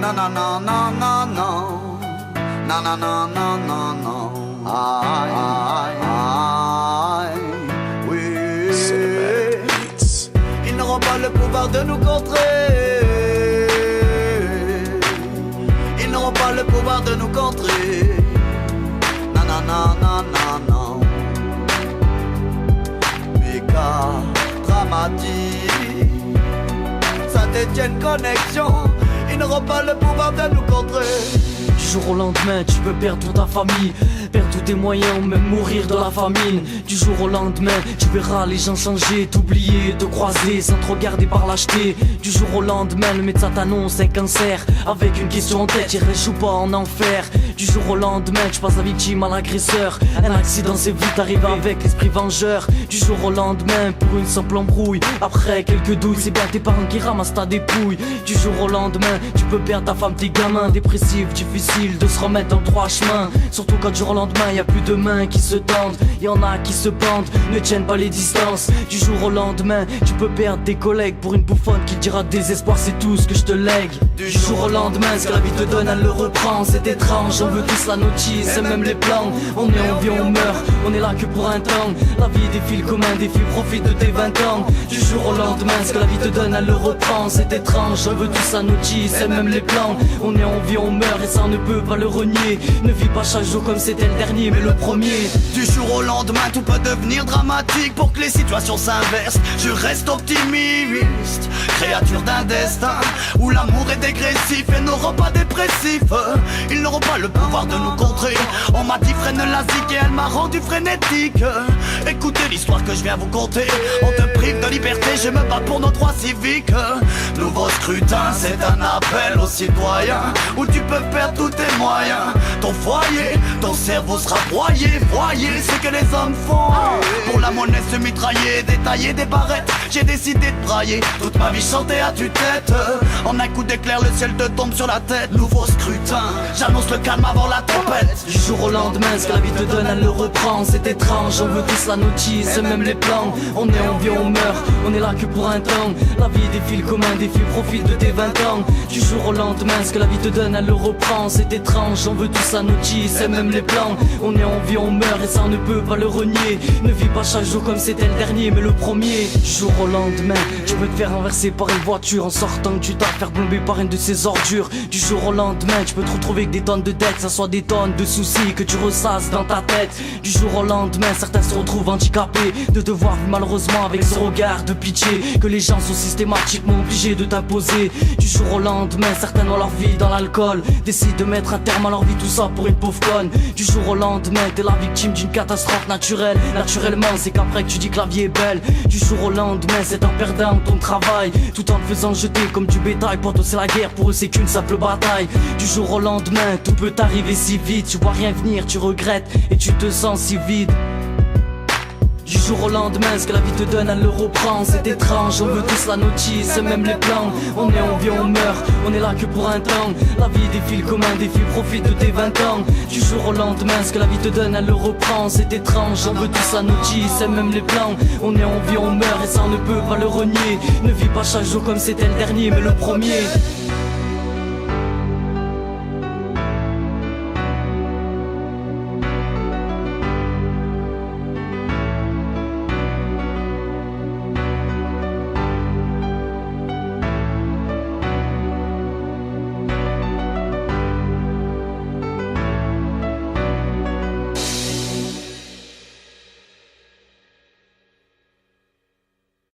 Na na na na na na. Na na na na na na. Aïe, aïe, aïe, oui. Ils n'auront pas le pouvoir de nous contrer. Ils n'auront pas le pouvoir de nous contrer. Na na na na na na. Méga dramatique. Saint-Étienne connexion. Ils n'auront pas le pouvoir de nous contrer. Du jour au lendemain, tu peux perdre toute ta famille, perdre tous tes moyens ou même mourir de la famine. Du jour au lendemain, tu verras les gens changer, t'oublier, te croiser sans te regarder par lâcheté. Du jour au lendemain, le médecin t'annonce un cancer, avec une question en tête, irais-je ou pas en enfer. Du jour au lendemain, tu passes la victime à l'agresseur. Un accident c'est vite arrivé avec l'esprit vengeur. Du jour au lendemain, pour une simple embrouille, après quelques douilles, c'est bien tes parents qui ramassent ta dépouille. Du jour au lendemain, tu peux perdre ta femme, tes gamins, dépressifs, difficiles de se remettre dans le droit chemin. Surtout quand du jour au lendemain y a plus de mains qui se tendent. Y'en a qui se pendent, ne tiennent pas les distances. Du jour au lendemain, tu peux perdre tes collègues pour une bouffonne qui dira désespoir, c'est tout ce que je te lègue. Du jour au lendemain, ce que la vie te donne, elle le reprend. C'est étrange, on veut tous la notice et même les plans. On est en vie, on meurt, on est là que pour un temps. La vie défile comme un défi, profite de tes 20 ans. Du jour au lendemain, ce que la vie te donne, elle le reprend. C'est étrange, on veut tous la notice et même les plans. On est en vie, on meurt et ça ne peut pas le renier. Ne vis pas chaque jour comme c'était le dernier mais le premier. Du jour au lendemain tout peut devenir dramatique. Pour que les situations s'inversent, je reste optimiste. Créature d'un destin où l'amour est dégressif et nos repas dépressifs. Ils n'auront pas le pouvoir de nous contrer. On m'a dit freine la zik et elle m'a rendu frénétique. Écoutez l'histoire que je viens vous conter. On te prive de liberté, je me bats pour nos droits civiques. Nouveau scrutin, c'est un appel aux citoyens où tu peux perdre tous tes moyens. Ton foyer, ton cerveau sera broyé. Voyez ce que les hommes font. Pour la monnaie se mitrailler, détailler des barrettes. J'ai décidé de brailler, toute ma vie chanter à tue-tête. En un coup d'éclair, le ciel te tombe sur la tête. Nouveau scrutin, j'annonce le calme avant la tempête. Du jour au lendemain, ce que la vie te donne, elle le reprend. C'est étrange, on veut tous la notice et même les plans. On est en vie, on meurt, on est là que pour un temps. La vie défile comme un défi, profite de tes 20 ans. Du jour au lendemain, ce que la vie te donne, elle le reprend. C'est étrange, on veut tous la notice et même les plans. On est en vie, on meurt et ça on ne peut pas le renier. Ne vis pas chaque jour comme c'était le dernier mais le premier. Du jour au lendemain, tu peux te faire renverser par une voiture en sortant que tu t'as faire plomber par une de ces ordures. Du jour au lendemain, tu peux te retrouver avec des tonnes de dettes, ça soit des tonnes de soucis que tu ressasses dans ta tête. Du jour au lendemain, certains se retrouvent handicapés de devoir vivre malheureusement avec ce regard de pitié que les gens sont systématiquement obligés de t'imposer. Du jour au lendemain, certains ont leur vie dans l'alcool, décident de mettre un terme à leur vie, tout ça pour une pauvre conne. Du jour au lendemain, t'es la victime d'une catastrophe naturelle. Naturellement, c'est qu'après que tu dis que la vie est belle. Du jour au lendemain, c'est en perdant ton travail, tout en te faisant jeter comme du bétail. Pour toi c'est la guerre, pour eux c'est qu'une simple bataille. Du jour au lendemain, tout peut t'arriver si vite. Tu vois rien venir, tu regrettes et tu te sens si vide. Du jour au lendemain, ce que la vie te donne, elle le reprend. C'est étrange, on veut tous la notice et même les plans. On est en vie, on meurt, on est là que pour un temps. La vie défile comme un défi, profite de tes 20 ans. Du jour au lendemain, ce que la vie te donne, elle le reprend. C'est étrange, on veut tous la notice et même les plans. On est en vie, on meurt et ça on ne peut pas le renier. Ne vis pas chaque jour comme c'était le dernier mais le premier.